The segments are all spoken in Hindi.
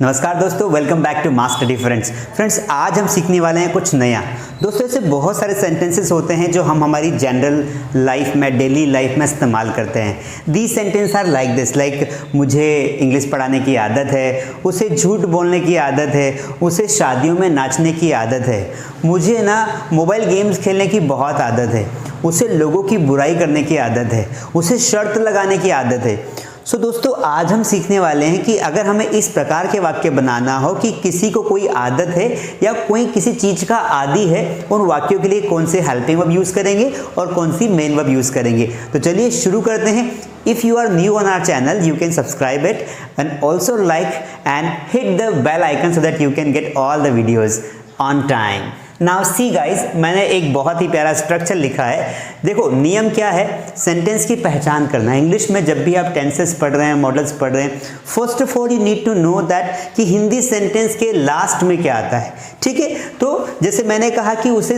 नमस्कार दोस्तों, welcome back to master difference. Friends, आज हम सीखने वाले हैं कुछ नया। दोस्तों, ऐसे बहुत सारे सेंटेंसेस होते हैं जो हम हमारी जनरल लाइफ में, डेली लाइफ में इस्तेमाल करते हैं। These sentence are like this, like मुझे इंग्लिश पढ़ाने की आदत है, उसे झूठ बोलने की आदत है, उसे शादियों में नाचने की आदत है, मुझे ना मोबाइल गेम्स खेलने की बहुत आदत है, उसे लोगों की बुराई करने की आदत है, उसे शर्त लगाने की आदत है। सो दोस्तों, आज हम सीखने वाले हैं कि अगर हमें इस प्रकार के वाक्य बनाना हो कि किसी को कोई आदत है या कोई किसी चीज़ का आदी है, उन वाक्यों के लिए कौन से हेल्पिंग वर्ब यूज़ करेंगे और कौन सी मेन वर्ब यूज़ करेंगे। तो चलिए शुरू करते हैं। If you are new on our channel, you can subscribe it and also like and hit the bell icon so that you can get all the videos on time. Now see guys, मैंने एक बहुत ही प्यारा स्ट्रक्चर लिखा है। देखो, नियम क्या है, सेंटेंस की पहचान करना। इंग्लिश में जब भी आप टेंसेस पढ़ रहे हैं, मॉडल्स पढ़ रहे हैं, first of all you need to know that कि हिंदी सेंटेंस के लास्ट में क्या आता है। ठीक है, तो जैसे मैंने कहा कि उसे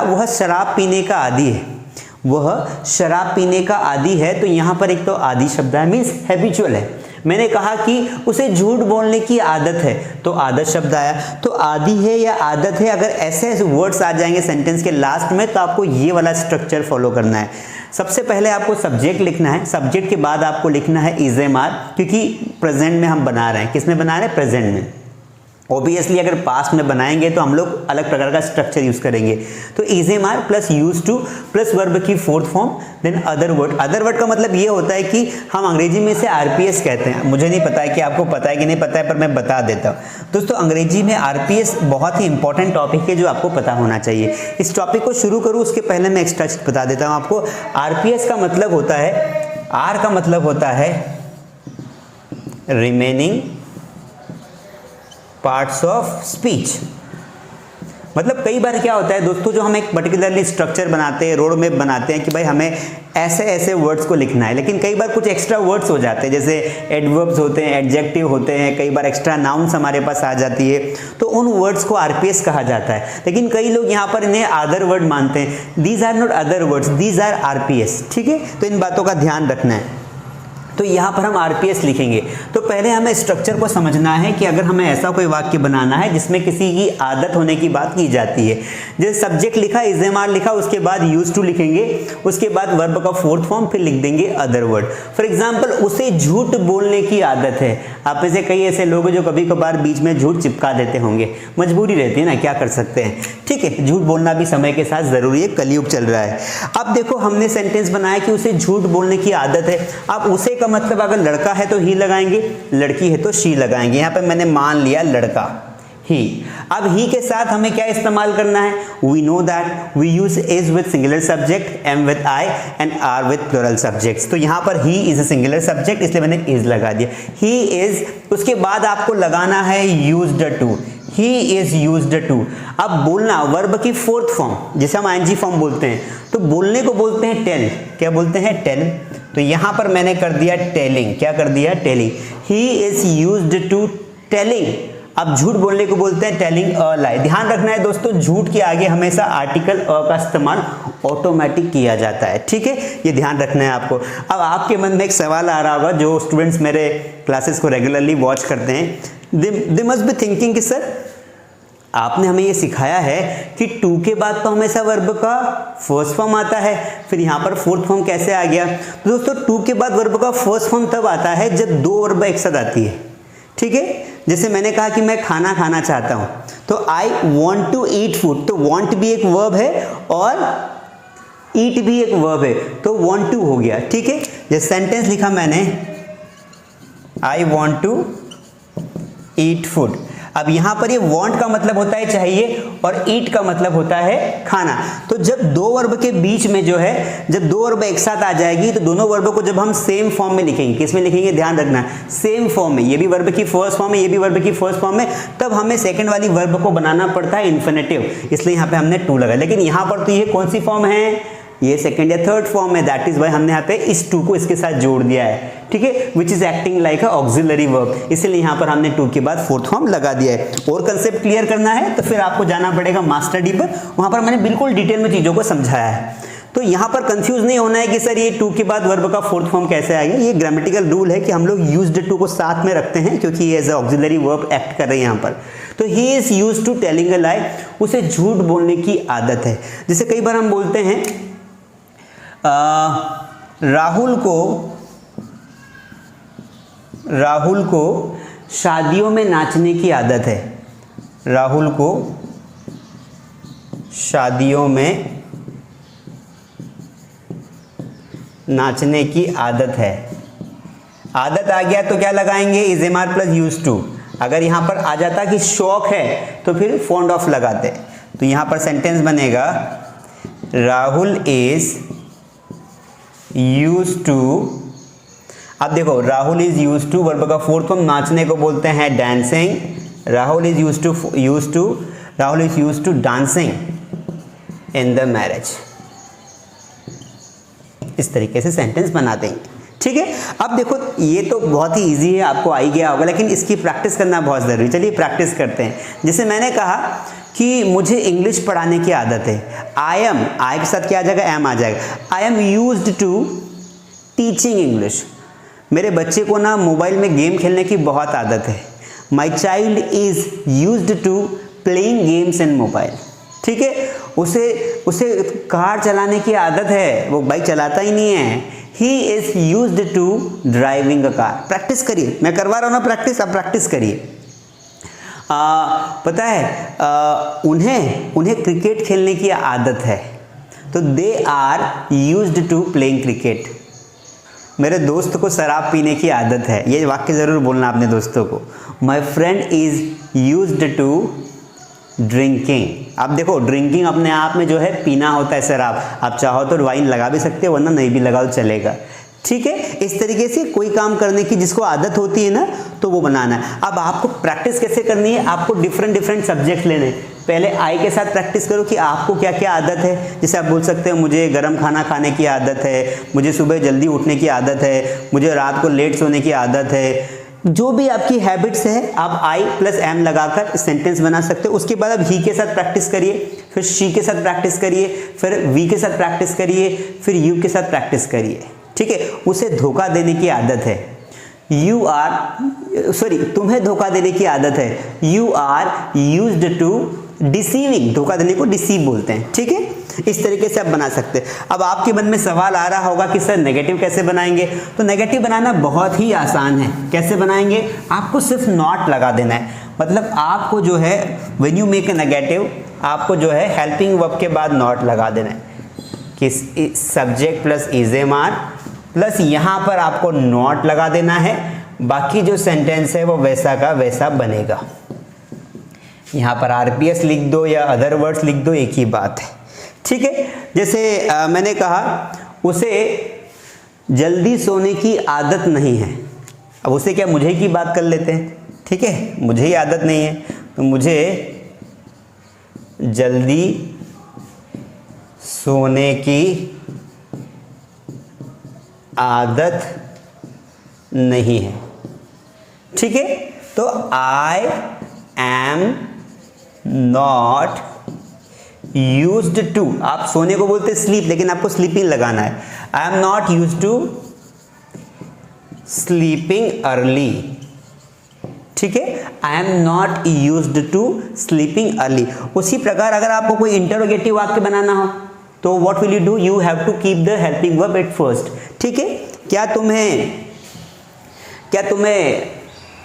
वह शराब पीने का आदी है, वह शराब पीने का आदी है, तो यहाँ पर एक तो आदी शब्द है, मीन्स हैबिचुअल है। मैंने कहा कि उसे झूठ बोलने की आदत है, तो आदत शब्द आया। तो आदी है या आदत है, अगर ऐसे वर्ड्स आ जाएंगे सेंटेंस के लास्ट में, तो आपको ये वाला स्ट्रक्चर फॉलो करना है। सबसे पहले आपको सब्जेक्ट लिखना है, सब्जेक्ट के बाद आपको लिखना है इज एम आर, क्योंकि प्रेजेंट में हम बना रहे हैं। किस में बना रहे हैं? प्रेजेंट में। ऑब्वियसली अगर पास्ट में बनाएंगे तो हम लोग अलग प्रकार का स्ट्रक्चर यूज करेंगे। तो is am are plus use to plus verb की fourth form, then other word. Other word का मतलब ये होता है कि हम अंग्रेजी में इसे आरपीएस कहते हैं। मुझे नहीं पता है कि आपको पता है कि नहीं पता है, पर मैं बता देता हूँ। दोस्तों, अंग्रेजी में आरपीएस बहुत ही इंपॉर्टेंट टॉपिक है जो आपको पता होना चाहिए। इस टॉपिक को शुरू करूँ उसके पहले मैं एक्स्ट्रा बता देता हूँ आपको। आरपीएस का मतलब होता है, आर का मतलब होता है रिमेनिंग पार्ट्स ऑफ स्पीच। मतलब कई बार क्या होता है दोस्तों, जो हम एक पर्टिकुलरली स्ट्रक्चर बनाते हैं, रोड मैप बनाते हैं कि भाई हमें ऐसे ऐसे वर्ड्स को लिखना है, लेकिन कई बार कुछ एक्स्ट्रा वर्ड्स हो जाते हैं, जैसे एडवर्ब्स होते हैं, एडजेक्टिव होते हैं, कई बार एक्स्ट्रा नाउन्स हमारे पास आ जाती है, तो उन वर्ड्स को आरपीएस कहा जाता है। लेकिन कई लोग यहाँ पर इन्हें अदर वर्ड मानते हैं। These are not other words, these are RPS. ठीक है, तो इन बातों का ध्यान रखना है। तो यहाँ पर हम आरपीएस लिखेंगे। तो पहले हमें स्ट्रक्चर को समझना है कि अगर हमें ऐसा कोई वाक्य बनाना है जिसमें किसी की आदत होने की बात की जाती है, जैसे सब्जेक्ट लिखा, इज एम आर लिखा, उसके बाद यूज टू लिखेंगे, उसके बाद वर्ब का फोर्थ फॉर्म, फिर लिख देंगे अदर वर्ड। फॉर एग्जाम्पल, उसे झूठ बोलने की आदत है। आप में से कई ऐसे लोग जो कभी कभार बीच में झूठ चिपका देते होंगे, मजबूरी रहती है ना, क्या कर सकते हैं। ठीक है, झूठ बोलना भी समय के साथ जरूरी है, कलयुग चल रहा है। अब देखो, हमने सेंटेंस बनाया कि उसे झूठ बोलने की आदत है। अब उसे मतलब अगर लड़का है तो ही लगाएंगे, लड़की है तो शी लगाएंगे। यहां पे मैंने मान लिया लड़का, ही। अब ही के साथ हमें क्या इस्तेमाल करना है? We know that we use is with singular subject, am with I and are with plural subjects. तो यहां पर he is a singular subject, इसलिए मैंने इज लगा दिया। ही इज, उसके बाद आपको लगाना है used to, he is used to. अब बोलना, वर्ब की फोर्थ फॉर्म, जिसे हम आईएनजी फॉर्म बोलते हैं, तो बोलने को बोलते हैं टेल। क्या बोलते हैं? टेल। तो यहां पर मैंने कर दिया टेलिंग। क्या कर दिया? Telling. He is used to telling. अब झूठ बोलने को बोलते हैं टेलिंग अ लाई। ध्यान रखना है दोस्तों, झूठ के आगे हमेशा आर्टिकल अ का इस्तेमाल ऑटोमेटिक किया जाता है। ठीक है, ये ध्यान रखना है आपको। अब आपके मन में एक सवाल आ रहा होगा, जो स्टूडेंट्स मेरे क्लासेस को रेगुलरली वॉच करते हैं, दे मस्ट बी थिंकिंग कि सर, आपने हमें ये सिखाया है कि टू के बाद तो हमेशा वर्ब का फर्स्ट फॉर्म आता है, फिर यहाँ पर फोर्थ फॉर्म कैसे आ गया? तो दोस्तों, टू के बाद वर्ब का फर्स्ट फॉर्म तब आता है जब दो वर्ब एक साथ आती है। ठीक है, जैसे मैंने कहा कि मैं खाना खाना चाहता हूं, तो I want to eat food, तो वॉन्ट भी एक वर्ब है और ईट भी एक वर्ब है, तो वॉन्ट टू हो गया। ठीक है, जैसे सेंटेंस लिखा मैंने, I want to eat food. अब यहां पर ये वांट का मतलब होता है चाहिए और ईट का मतलब होता है खाना। तो जब दो वर्ब के बीच में जो है, जब दो वर्ब एक साथ आ जाएगी, तो दोनों वर्ब को जब हम सेम फॉर्म में लिखेंगे, किस में लिखेंगे? ध्यान रखना, सेम फॉर्म में। ये भी वर्ब की फर्स्ट फॉर्म है, ये भी वर्ब की फर्स्ट फॉर्म है, तब हमें सेकंड वाली वर्ब को बनाना पड़ता है इन्फिनेटिव, इसलिए यहाँ पे हमने टू लगाया। लेकिन यहाँ पर तो ये कौन सी फॉर्म है? ये सेकंड या थर्ड फॉर्म है, दैट इज वाई हमने यहाँ पे इस टू को इसके साथ जोड़ दिया है। ठीक है, which is acting like a auxiliary verb, इसलिए यहाँ पर हमने टू के बाद फोर्थ फॉर्म लगा दिया है। और कंसेप्ट क्लियर करना है तो फिर आपको जाना पड़ेगा मास्टर डी पर, वहां पर मैंने बिल्कुल डिटेल में चीजों को समझाया है। तो यहाँ पर कंफ्यूज नहीं होना है कि सर ये टू के बाद वर्ब का फोर्थ फॉर्म कैसे आएगा। ये ग्रामेटिकल रूल है कि हम लोग यूज्ड टू को साथ में रखते हैं क्योंकि ये as a auxiliary verb act कर रहे हैं यहाँ पर। तो he is used to telling a lie, उसे झूठ बोलने की आदत है। जैसे कई बार हम बोलते हैं राहुल को शादियों में नाचने की आदत है। राहुल को शादियों में नाचने की आदत है। आदत आ गया तो क्या लगाएंगे, is am are plus use to. अगर यहां पर आ जाता कि शौक है तो फिर फॉन्ड ऑफ लगाते। तो यहां पर सेंटेंस बनेगा राहुल इज यूज टू। अब देखो Rahul is use to verb का फोर्थ फॉर्म नाचने को बोलते हैं dancing. Rahul is use to dancing in the marriage. इस तरीके से सेंटेंस बना देंगे, ठीक है। अब देखो ये तो बहुत ही इजी है, आपको आ ही गया होगा, लेकिन इसकी प्रैक्टिस करना बहुत ज़रूरी। चलिए प्रैक्टिस करते हैं। जैसे मैंने कहा कि मुझे इंग्लिश पढ़ाने की आदत है। आई के साथ क्या आ जाएगा, एम आ जाएगा। I am used to teaching English. मेरे बच्चे को ना मोबाइल में गेम खेलने की बहुत आदत है। My child is used to playing games in mobile, ठीक है। उसे कार चलाने की आदत है, वो बाइक चलाता ही नहीं है। He is used to driving a car. Practice करिए, मैं करवा रहा हूँ ना प्रैक्टिस, आप प्रैक्टिस करिए। पता है उन्हें क्रिकेट खेलने की आदत है, तो they are used to playing cricket. मेरे दोस्त को शराब पीने की आदत है। ये वाक्य ज़रूर बोलना अपने दोस्तों को। My friend is used to drinking. अब देखो ड्रिंकिंग अपने आप में जो है पीना होता है शराब। आप चाहो तो वाइन लगा भी सकते हो, वरना नहीं भी लगाओ चलेगा, ठीक है। इस तरीके से कोई काम करने की जिसको आदत होती है ना, तो वो बनाना है। अब आपको प्रैक्टिस कैसे करनी है, आपको डिफरेंट सब्जेक्ट लेने। पहले आई के साथ प्रैक्टिस करो कि आपको क्या क्या आदत है। जैसे आप बोल सकते हो मुझे गर्म खाना खाने की आदत है, मुझे सुबह जल्दी उठने की आदत है, मुझे रात को लेट सोने की आदत है। जो भी आपकी हैबिट्स है आप आई प्लस एम लगाकर सेंटेंस बना सकते हो। उसके बाद आप ही के साथ प्रैक्टिस करिए, फिर शी के साथ प्रैक्टिस करिए, फिर वी के साथ प्रैक्टिस करिए, फिर यू के साथ प्रैक्टिस करिए, ठीक है। उसे धोखा देने की आदत है। तुम्हें धोखा देने की आदत है। You are used to deceiving. धोखा देने को डिसीव बोलते हैं, ठीक है। इस तरीके से आप बना सकते हैं। अब आपके मन में सवाल आ रहा होगा कि सर नेगेटिव कैसे बनाएंगे। तो नेगेटिव बनाना बहुत ही आसान है। कैसे बनाएंगे, आपको सिर्फ नॉट लगा देना है। मतलब आपको जो है when you make a negative, आपको जो है हेल्पिंग वर्ब के बाद नॉट लगा देना है कि subject plus is am are plus यहाँ पर आपको नॉट लगा देना है। बाकी जो सेंटेंस है वो वैसा का वैसा बनेगा। यहाँ पर आरपीएस लिख दो या अदर वर्ड्स लिख दो, एक ही बात है, ठीक है। जैसे मैंने कहा उसे जल्दी सोने की आदत नहीं है। अब उसे क्या, मुझे की बात कर लेते हैं, ठीक है। मुझे ही आदत नहीं है, तो मुझे जल्दी सोने की आदत नहीं है, ठीक है। तो I am not used to, आप सोने को बोलते स्लीप, लेकिन आपको स्लीपिंग लगाना है। I am not used to sleeping early, ठीक है। I am not used to sleeping early. उसी प्रकार अगर आपको कोई इंटरोगेटिव वाक्य बनाना हो तो what will you do, you have to keep the helping verb at first, ठीक है। क्या तुम्हें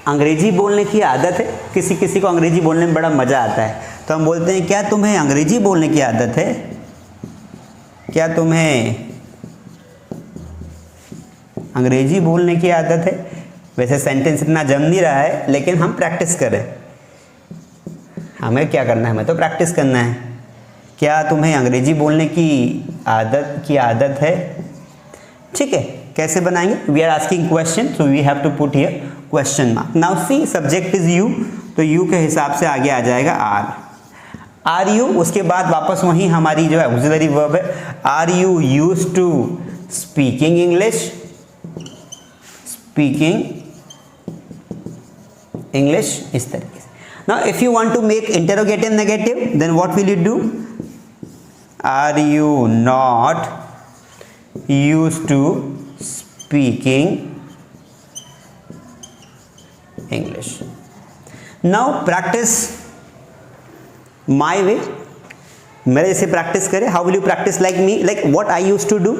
अंग्रेजी बोलने की आदत है। किसी को अंग्रेजी बोलने में बड़ा मजा आता है, तो हम बोलते हैं क्या तुम्हें अंग्रेजी बोलने की आदत है। क्या तुम्हें अंग्रेजी बोलने की आदत है। वैसे सेंटेंस इतना जम नहीं रहा है, लेकिन हम प्रैक्टिस करें। हमें क्या करना है, हमें तो प्रैक्टिस करना है। क्या तुम्हें अंग्रेजी बोलने की आदत है, ठीक है। कैसे बनाएंगे, we are asking question, so we have to put here question mark. Now see subject is you, तो यू के हिसाब से आगे आ जाएगा आर यू। उसके बाद वापस वही हमारी जो है ऑक्सिलरी वर्ब है। Are you used to speaking English, इस तरीके से। Now if you want to make interrogative negative, then what will you do, are you not used to speaking English. Now practice my way. मेरे जैसे प्रैक्टिस करें. How will you practice like me? Like what I used to do,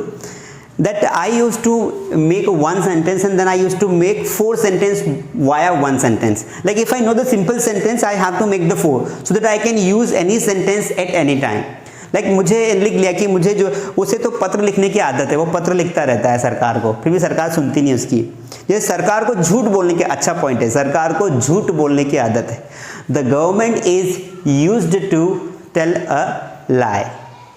that I used to make one sentence and then I used to make 4 sentences via one sentence. Like if I know the simple sentence, I have to make the 4 so that I can use any sentence at any time. Like मुझे लिख लिया कि मुझे जो, उसे तो पत्र लिखने की आदत है, वो पत्र लिखता रहता है सरकार को, फिर भी सरकार सुनती नहीं उसकी. ये सरकार को झूठ बोलने की, अच्छा पॉइंट है, सरकार को झूठ बोलने की आदत है. The government is used to tell a lie.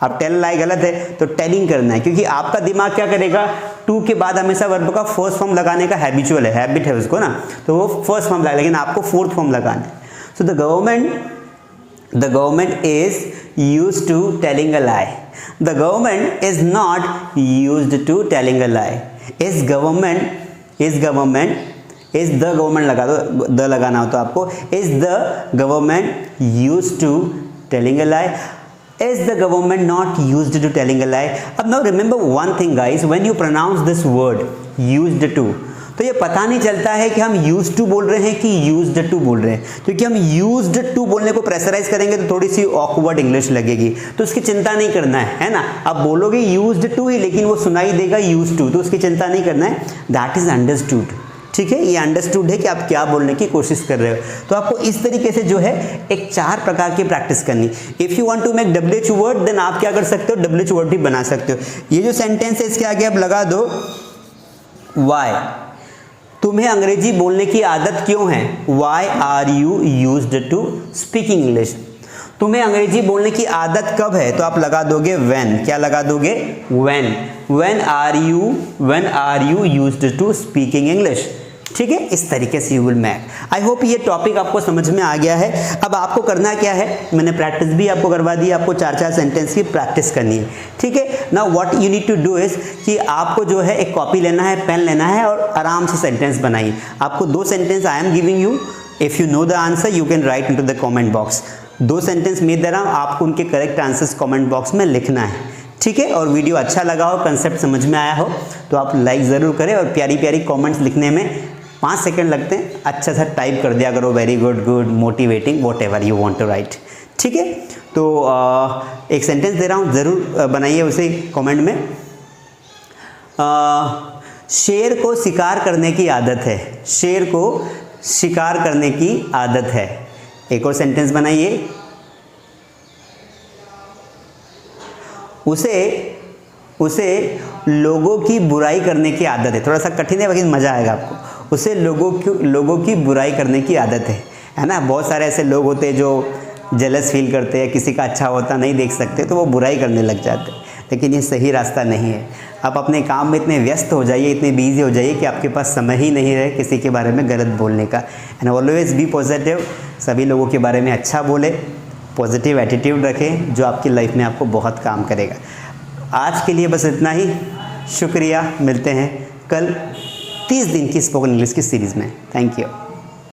अब टेल लाई गलत है तो टेलिंग करना है, क्योंकि आपका दिमाग क्या करेगा, टू के बाद हमेशा वर्ब का फर्स्ट फॉर्म लगाने का हैबिचुअल है, हैबिट है उसको ना, तो वो फर्स्ट फॉर्म लगाए, लेकिन आपको फोर्थ फॉर्म लगाना है. So the government is used to telling a lie. The government is not used to telling a lie. Is the government लगा दो, द लगाना हो तो आपको, is the government used to telling a lie. Is the government not used to telling a lie? अब now remember one thing guys, when you pronounce this word used to, तो ये पता नहीं चलता है कि हम used to बोल रहे हैं कि used to बोल रहे हैं, क्योंकि हम used to बोलने को प्रेशराइज करेंगे तो थोड़ी सी awkward इंग्लिश लगेगी, तो उसकी चिंता नहीं करना है ना. आप बोलोगे used to ही, लेकिन वो सुनाई देगा used to, तो उसकी चिंता नहीं करना है. That is understood. ठीक है, ये अंडरस्टूड है कि आप क्या बोलने की कोशिश कर रहे हो. तो आपको इस तरीके से जो है एक 4 प्रकार की प्रैक्टिस करनी. If you want to make WH word, then आप क्या कर सकते हो, WH वर्ड भी बना सकते हो. ये जो सेंटेंस है इसके आगे आप लगा दो वाई. तुम्हें अंग्रेजी बोलने की आदत क्यों है? Why are you used to speaking English. तुम्हें अंग्रेजी बोलने की आदत कब है, तो आप लगा दोगे व्हेन. क्या लगा दोगे? When are you used to speaking English. ठीक है, इस तरीके से you will make. I hope ये टॉपिक आपको समझ में आ गया है. अब आपको करना क्या है, मैंने प्रैक्टिस भी आपको करवा दी, आपको 4-4 सेंटेंस की प्रैक्टिस करनी है. ठीक है, now what you need to do is कि आपको जो है एक कॉपी लेना है, पेन लेना है और आराम से सेंटेंस बनाइए. आपको 2 sentence I am giving you. If you know the answer you can write into the comment box. 2 sentence मैं दे रहा हूँ, आपको उनके करेक्ट आंसर्स कमेंट बॉक्स में लिखना है. ठीक है, और वीडियो अच्छा लगा हो, कंसेप्ट समझ में आया हो तो आप लाइक ज़रूर करें, और प्यारी प्यारी कमेंट्स लिखने में 5 सेकंड लगते हैं, अच्छा सा टाइप कर दिया करो, very good, good, motivating, whatever you want to write. ठीक है, तो एक सेंटेंस दे रहा हूँ, ज़रूर बनाइए उसे कमेंट में. शेर को शिकार करने की आदत है. शेर को शिकार करने की आदत है. एक और सेंटेंस बनाइए. उसे लोगों की बुराई करने की आदत है. थोड़ा सा कठिन है लेकिन मज़ा आएगा आपको. उसे लोगों की बुराई करने की आदत है ना. बहुत सारे ऐसे लोग होते हैं जो जेलस फील करते हैं, किसी का अच्छा होता नहीं देख सकते तो वो बुराई करने लग जाते हैं, लेकिन ये सही रास्ता नहीं है. आप अपने काम में इतने व्यस्त हो जाइए, इतने बिजी हो जाइए कि आपके पास समय ही नहीं रहे किसी के बारे में गलत बोलने का. And always be positive. सभी लोगों के बारे में अच्छा बोले, पॉजिटिव एटीट्यूड रखें जो आपकी लाइफ में आपको बहुत काम करेगा. आज के लिए बस इतना ही. शुक्रिया. मिलते हैं कल 30 दिन की स्पोकन इंग्लिश की सीरीज़ में. Thank you.